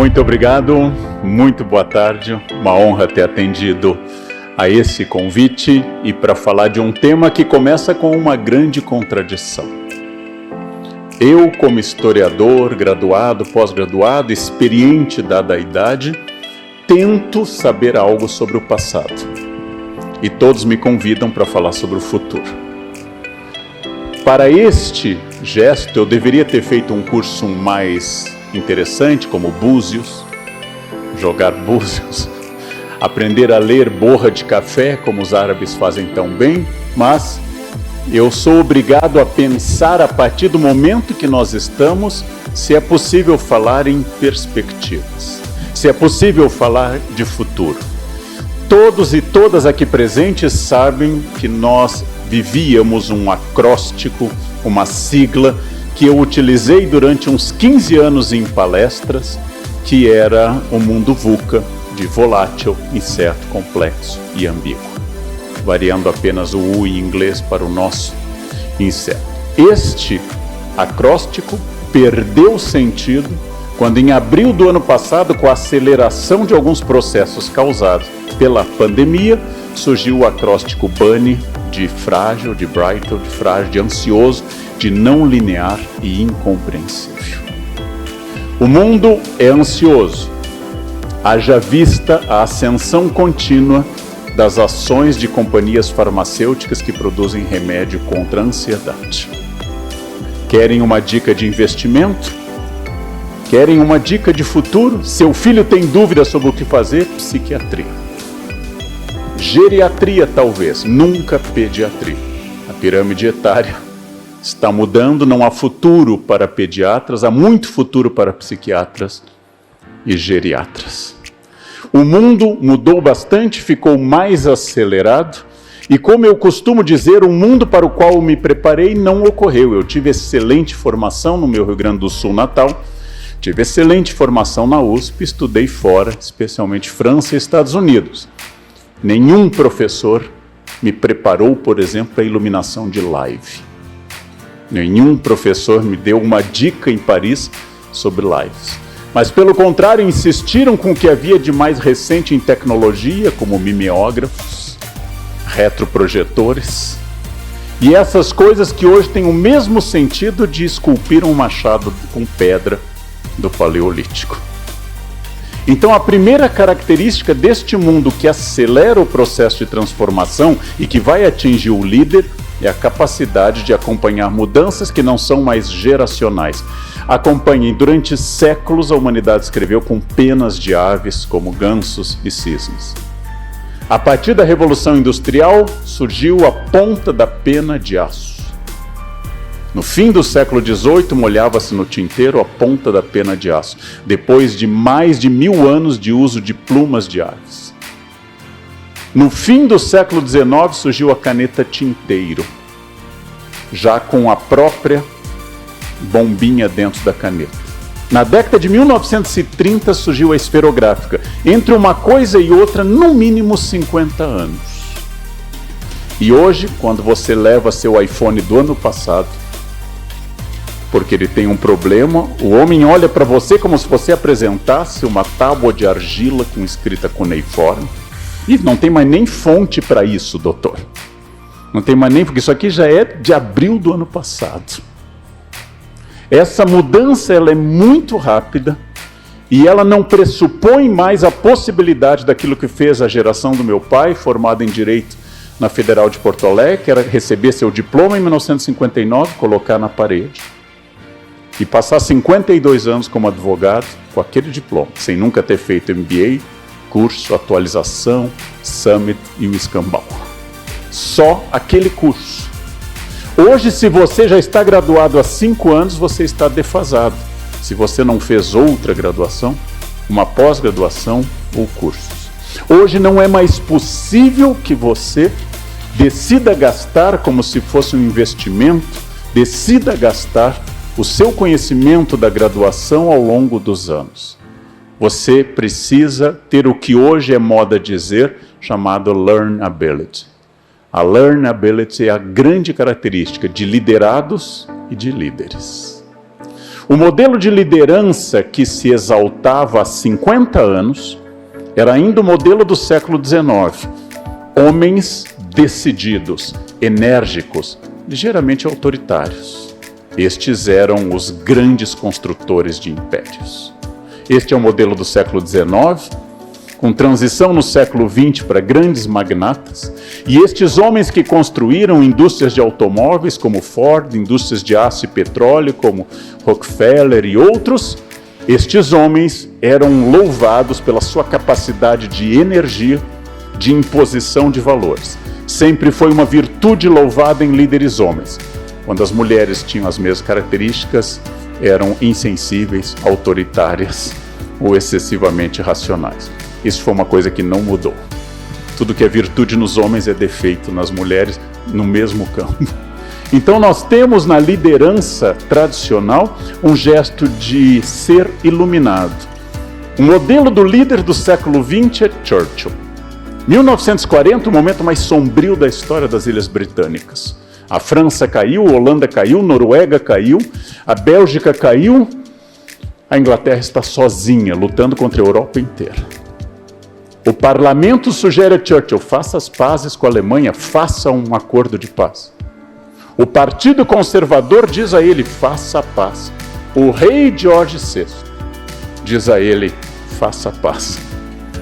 Muito obrigado, muito boa tarde, uma honra ter atendido a esse convite e para falar de um tema que começa com uma grande contradição. Eu, como historiador, graduado, pós-graduado, experiente dada a idade, tento saber algo sobre o passado e todos me convidam para falar sobre o futuro. Para este gesto, eu deveria ter feito um curso mais interessante, como búzios, jogar búzios, aprender a ler borra de café, como os árabes fazem tão bem, mas eu sou obrigado a pensar a partir do momento que nós estamos, se é possível falar em perspectivas, se é possível falar de futuro. Todos e todas aqui presentes sabem que nós vivíamos um acróstico, uma sigla, que eu utilizei durante uns 15 anos em palestras, que era o mundo VUCA, de volátil, incerto, complexo e ambíguo, variando apenas o U em inglês para o nosso incerto. Este acróstico perdeu sentido quando em abril do ano passado, com a aceleração de alguns processos causados pela pandemia, surgiu o acróstico BUNNY, de frágil, de brittle, de frágil, de ansioso, de não linear e incompreensível. O mundo é ansioso, haja vista a ascensão contínua das ações de companhias farmacêuticas que produzem remédio contra a ansiedade. Querem uma dica de investimento? Querem uma dica de futuro? Seu filho tem dúvida sobre o que fazer? Psiquiatria. Geriatria talvez, nunca pediatria. A pirâmide etária está mudando, não há futuro para pediatras, há muito futuro para psiquiatras e geriatras. O mundo mudou bastante, ficou mais acelerado e, como eu costumo dizer, o mundo para o qual eu me preparei não ocorreu. Eu tive excelente formação no meu Rio Grande do Sul natal, tive excelente formação na USP, estudei fora, especialmente França e Estados Unidos. Nenhum professor me preparou, por exemplo, para a iluminação de live. Nenhum professor me deu uma dica em Paris sobre lives. Mas, pelo contrário, insistiram com o que havia de mais recente em tecnologia, como mimeógrafos, retroprojetores, e essas coisas que hoje têm o mesmo sentido de esculpir um machado com pedra do Paleolítico. Então, a primeira característica deste mundo que acelera o processo de transformação e que vai atingir o líder é a capacidade de acompanhar mudanças que não são mais geracionais. Acompanhem, durante séculos a humanidade escreveu com penas de aves como gansos e cisnes. A partir da Revolução Industrial surgiu a ponta da pena de aço. No fim do século XVIII, molhava-se no tinteiro a ponta da pena de aço, depois de mais de 1000 anos de uso de plumas de aves. No fim do século XIX, surgiu a caneta tinteiro, já com a própria bombinha dentro da caneta. Na década de 1930, surgiu a esferográfica. Entre uma coisa e outra, no mínimo 50 anos. E hoje, quando você leva seu iPhone do ano passado, porque ele tem um problema, o homem olha para você como se você apresentasse uma tábua de argila com escrita cuneiforme. E não tem mais nem fonte para isso, doutor. Não tem mais nem, porque isso aqui já é de abril do ano passado. Essa mudança ela é muito rápida e ela não pressupõe mais a possibilidade daquilo que fez a geração do meu pai, formada em Direito na Federal de Porto Alegre, que era receber seu diploma em 1959, colocar na parede e passar 52 anos como advogado com aquele diploma, sem nunca ter feito MBA, curso, atualização, summit e o escambau. Só aquele curso. Hoje, se você já está graduado há 5 anos, você está defasado. Se você não fez outra graduação, uma pós-graduação ou cursos. Hoje não é mais possível que você decida gastar como se fosse um investimento, decida gastar o seu conhecimento da graduação ao longo dos anos. você precisa ter o que hoje é moda dizer, chamado learnability. A learnability é a grande característica de liderados e de líderes. O modelo de liderança que se exaltava há 50 anos era ainda o modelo do século XIX. Homens decididos, enérgicos, ligeiramente autoritários. Estes eram os grandes construtores de impérios. Este é o modelo do século XIX, com transição no século XX para grandes magnatas. E estes homens que construíram indústrias de automóveis como Ford, indústrias de aço e petróleo como Rockefeller e outros, estes homens eram louvados pela sua capacidade de energia, de imposição de valores. Sempre foi uma virtude louvada em líderes homens. Quando as mulheres tinham as mesmas características, eram insensíveis, autoritárias ou excessivamente racionais. Isso foi uma coisa que não mudou. Tudo que é virtude nos homens é defeito nas mulheres, no mesmo campo. Então nós temos na liderança tradicional um gesto de ser iluminado. O modelo do líder do século XX é Churchill. 1940, o momento mais sombrio da história das Ilhas Britânicas. A França caiu, a Holanda caiu, a Noruega caiu, a Bélgica caiu, a Inglaterra está sozinha, lutando contra a Europa inteira. O parlamento sugere a Churchill, faça as pazes com a Alemanha, faça um acordo de paz. O Partido Conservador diz a ele, faça a paz. O rei George VI diz a ele, faça a paz.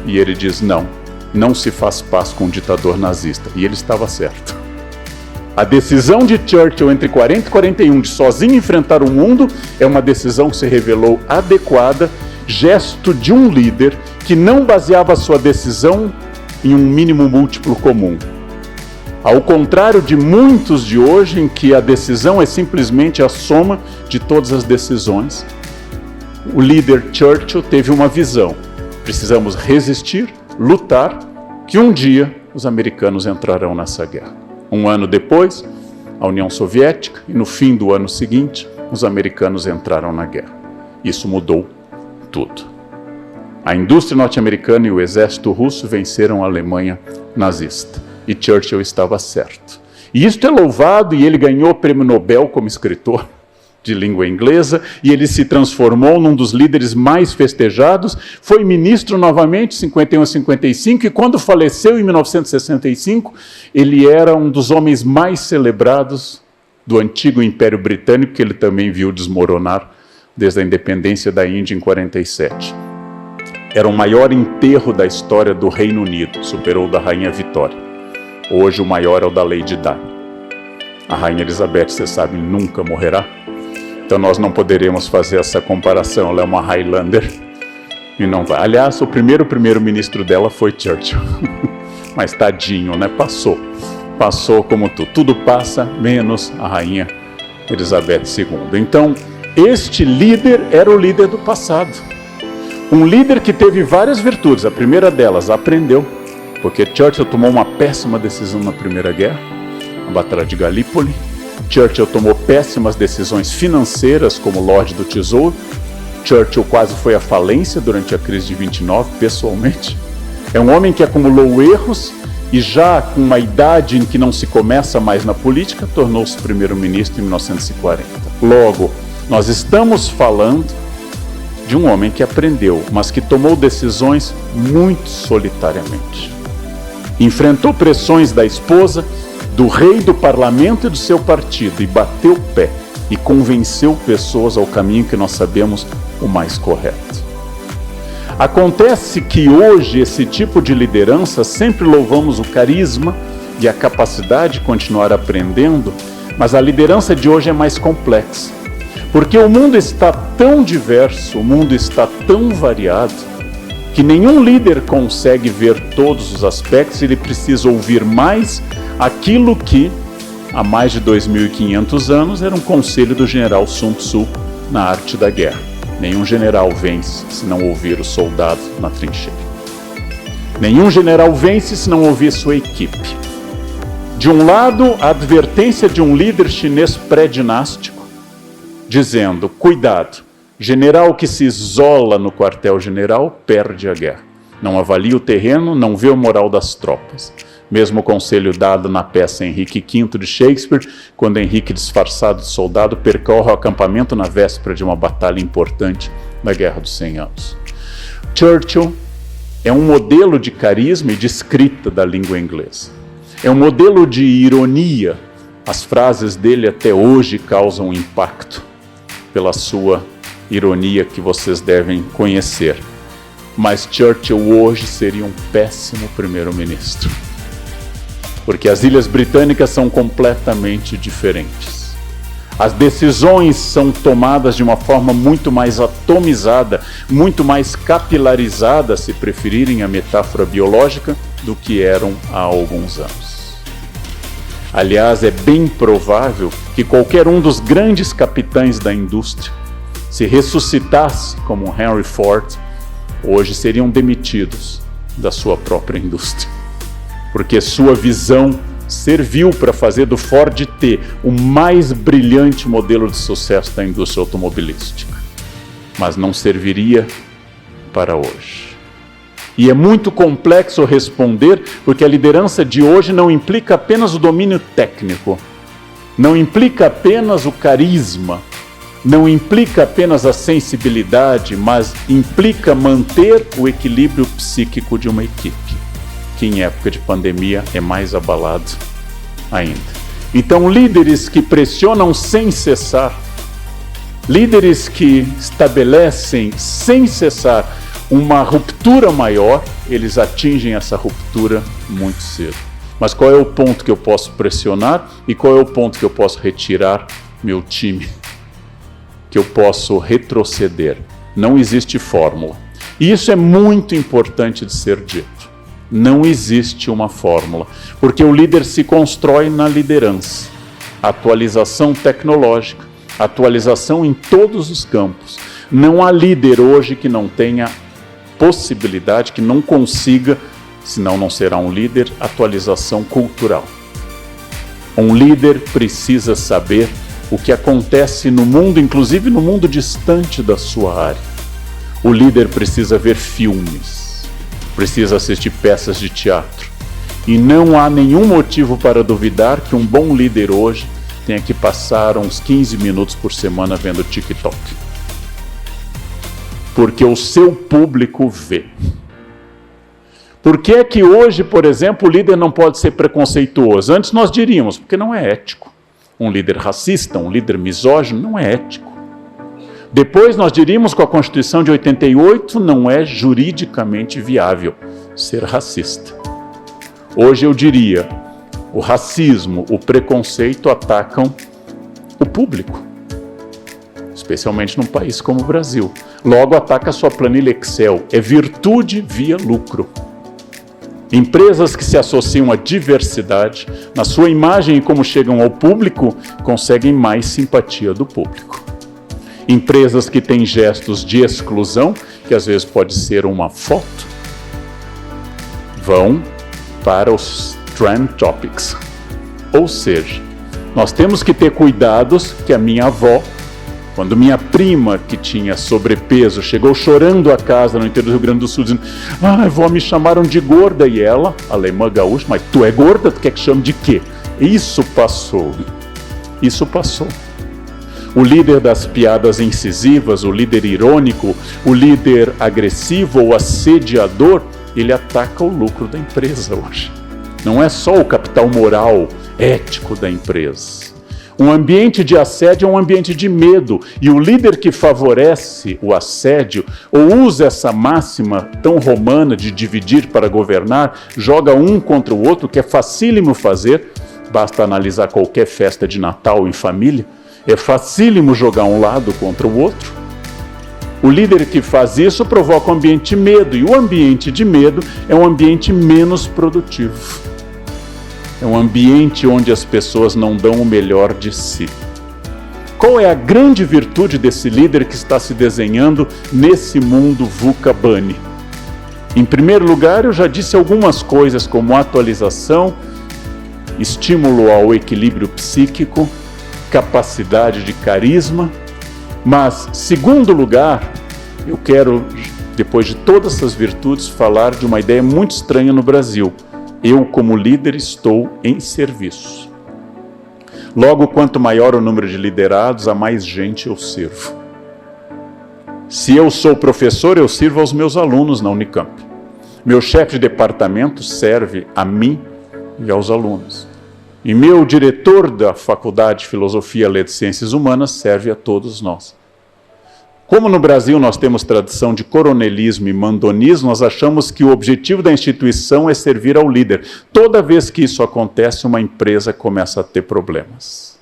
E ele diz, não se faz paz com um ditador nazista. E ele estava certo. A decisão de Churchill entre 40 e 41 de sozinho enfrentar o mundo é uma decisão que se revelou adequada, gesto de um líder que não baseava sua decisão em um mínimo múltiplo comum. Ao contrário de muitos de hoje, em que a decisão é simplesmente a soma de todas as decisões, o líder Churchill teve uma visão. Precisamos resistir, lutar, que um dia os americanos entrarão nessa guerra. Um ano depois, a União Soviética, e no fim do ano seguinte, os americanos entraram na guerra. Isso mudou tudo. A indústria norte-americana e o exército russo venceram a Alemanha nazista. E Churchill estava certo. E isto é louvado, e ele ganhou o prêmio Nobel como escritor de língua inglesa, e ele se transformou num dos líderes mais festejados, foi ministro novamente, 51 a 55, e quando faleceu em 1965, ele era um dos homens mais celebrados do antigo Império Britânico, que ele também viu desmoronar desde a independência da Índia em 47. Era o maior enterro da história do Reino Unido, superou o da Rainha Vitória. Hoje o maior é o da Lady Di. A Rainha Elizabeth, você sabe, nunca morrerá. Então nós não poderemos fazer essa comparação. Ela é uma Highlander e não vai. Aliás, o primeiro-ministro dela foi Churchill. Mas tadinho, né? Passou como tudo. Tudo passa, menos a Rainha Elizabeth II. Então, este líder era o líder do passado. Um líder que teve várias virtudes. A primeira delas, aprendeu. Porque Churchill tomou uma péssima decisão na Primeira Guerra, a Batalha de Galípoli. Churchill tomou péssimas decisões financeiras como Lorde do Tesouro. Churchill quase foi à falência durante a crise de 29, pessoalmente. É um homem que acumulou erros e já com uma idade em que não se começa mais na política, tornou-se primeiro-ministro em 1940. Logo, nós estamos falando de um homem que aprendeu, mas que tomou decisões muito solitariamente. Enfrentou pressões da esposa, do rei, do parlamento e do seu partido, e bateu o pé e convenceu pessoas ao caminho que nós sabemos o mais correto. Acontece que hoje esse tipo de liderança, sempre louvamos o carisma e a capacidade de continuar aprendendo, mas a liderança de hoje é mais complexa. Porque o mundo está tão diverso, o mundo está tão variado, que nenhum líder consegue ver todos os aspectos, ele precisa ouvir mais aquilo que, há mais de 2.500 anos, era um conselho do general Sun Tzu na arte da guerra. Nenhum general vence se não ouvir o soldado na trincheira. Nenhum general vence se não ouvir sua equipe. De um lado, a advertência de um líder chinês pré-dinástico, dizendo, cuidado, General que se isola no quartel-general perde a guerra. Não avalia o terreno, não vê o moral das tropas. Mesmo conselho dado na peça Henrique V de Shakespeare, quando Henrique, disfarçado de soldado, percorre o acampamento na véspera de uma batalha importante na Guerra dos 100 Anos. Churchill é um modelo de carisma e de escrita da língua inglesa. É um modelo de ironia. As frases dele até hoje causam impacto pela sua ironia que vocês devem conhecer. Mas Churchill hoje seria um péssimo primeiro-ministro. Porque as Ilhas Britânicas são completamente diferentes. As decisões são tomadas de uma forma muito mais atomizada, muito mais capilarizada, se preferirem a metáfora biológica, do que eram há alguns anos. Aliás, é bem provável que qualquer um dos grandes capitães da indústria, se ressuscitasse como Henry Ford, hoje seriam demitidos da sua própria indústria. Porque sua visão serviu para fazer do Ford T o mais brilhante modelo de sucesso da indústria automobilística. Mas não serviria para hoje. E é muito complexo responder, porque a liderança de hoje não implica apenas o domínio técnico, não implica apenas o carisma, não implica apenas a sensibilidade, mas implica manter o equilíbrio psíquico de uma equipe, que em época de pandemia é mais abalado ainda. Então, líderes que pressionam sem cessar, líderes que estabelecem sem cessar uma ruptura maior, eles atingem essa ruptura muito cedo. Mas qual é o ponto que eu posso pressionar e qual é o ponto que eu posso retirar meu time? Que eu posso retroceder. Não existe fórmula. E isso é muito importante de ser dito. Não existe uma fórmula, porque o líder se constrói na liderança. Atualização tecnológica, atualização em todos os campos. Não há líder hoje que não tenha possibilidade, que não consiga, senão não será um líder, atualização cultural. Um líder precisa saber o que acontece no mundo, inclusive no mundo distante da sua área. O líder precisa ver filmes, precisa assistir peças de teatro. E não há nenhum motivo para duvidar que um bom líder hoje tenha que passar uns 15 minutos por semana vendo TikTok. Porque o seu público vê. Por que é que hoje, por exemplo, o líder não pode ser preconceituoso? Antes nós diríamos, porque não é ético. Um líder racista, um líder misógino, não é ético. Depois nós diríamos, com a Constituição de 88, não é juridicamente viável ser racista. Hoje eu diria, o racismo, o preconceito atacam o público, especialmente num país como o Brasil. Logo ataca a sua planilha Excel, é virtude via lucro. Empresas que se associam à diversidade, na sua imagem e como chegam ao público, conseguem mais simpatia do público. Empresas que têm gestos de exclusão, que às vezes pode ser uma foto, vão para os trend topics. Ou seja, nós temos que ter cuidados que a minha avó, quando minha prima, que tinha sobrepeso, chegou chorando a casa no interior do Rio Grande do Sul, dizendo: vó, me chamaram de gorda. E ela, alemã gaúcha, mas tu é gorda? Tu quer que chame de quê? Isso passou. Isso passou. O líder das piadas incisivas, o líder irônico, o líder agressivo ou assediador, ele ataca o lucro da empresa hoje. Não é só o capital moral, ético da empresa. Um ambiente de assédio é um ambiente de medo, e o líder que favorece o assédio, ou usa essa máxima tão romana de dividir para governar, joga um contra o outro, que é facílimo fazer, basta analisar qualquer festa de Natal em família, é facílimo jogar um lado contra o outro. O líder que faz isso provoca um ambiente de medo, e o ambiente de medo é um ambiente menos produtivo. É um ambiente onde as pessoas não dão o melhor de si. Qual é a grande virtude desse líder que está se desenhando nesse mundo VUCA BANI? Em primeiro lugar, eu já disse algumas coisas como atualização, estímulo ao equilíbrio psíquico, capacidade de carisma Mas, segundo lugar, eu quero, depois de todas essas virtudes, falar de uma ideia muito estranha no Brasil. Eu, como líder, estou em serviço. Logo, quanto maior o número de liderados, a mais gente eu sirvo. Se eu sou professor, eu sirvo aos meus alunos na Unicamp. Meu chefe de departamento serve a mim e aos alunos. E meu diretor da Faculdade de Filosofia, Letras e Ciências Humanas serve a todos nós. Como no Brasil nós temos tradição de coronelismo e mandonismo, nós achamos que o objetivo da instituição é servir ao líder. Toda vez que isso acontece, uma empresa começa a ter problemas.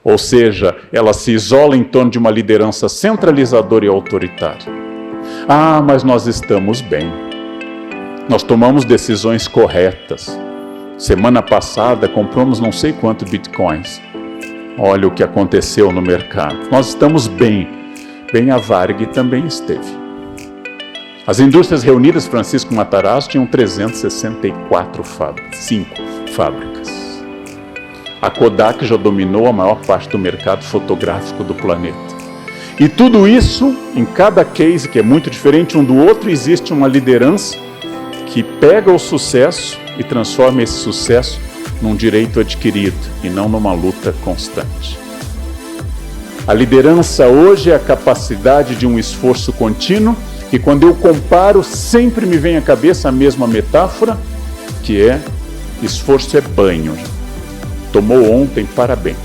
Ou seja, ela se isola em torno de uma liderança centralizadora e autoritária. Ah, mas nós estamos bem. Nós tomamos decisões corretas. Semana passada compramos não sei quantos bitcoins. Olha o que aconteceu no mercado. Nós estamos bem. Bem, a Varig também esteve. As indústrias reunidas, Francisco Matarazzo, tinham 364 fábricas. A Kodak já dominou a maior parte do mercado fotográfico do planeta. E tudo isso, em cada case, que é muito diferente um do outro, existe uma liderança que pega o sucesso e transforma esse sucesso num direito adquirido e não numa luta constante. A liderança hoje é a capacidade de um esforço contínuo, e quando eu comparo, sempre me vem à cabeça a mesma metáfora, que é: esforço é banho. Tomou ontem, parabéns.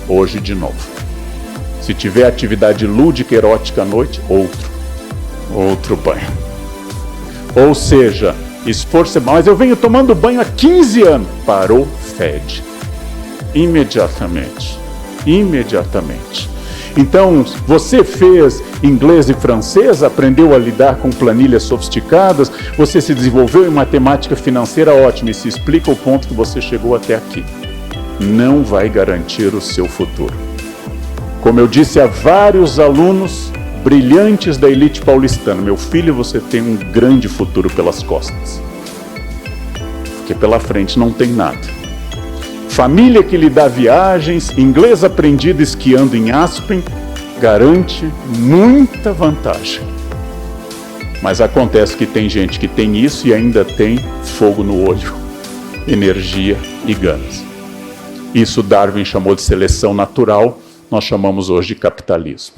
Hoje de novo. Se tiver atividade lúdica, erótica à noite, outro banho. Ou seja, esforço é bom, mas eu venho tomando banho há 15 anos. Parou, fede. Imediatamente. Então, você fez inglês e francês, aprendeu a lidar com planilhas sofisticadas, você se desenvolveu em matemática financeira, ótimo, e se explica o ponto que você chegou até aqui. Não vai garantir o seu futuro. Como eu disse a vários alunos brilhantes da elite paulistana, meu filho, você tem um grande futuro pelas costas. Porque pela frente não tem nada. Família que lhe dá viagens, inglês aprendido esquiando em Aspen, garante muita vantagem. Mas acontece que tem gente que tem isso e ainda tem fogo no olho, energia e ganas. Isso Darwin chamou de seleção natural, nós chamamos hoje de capitalismo.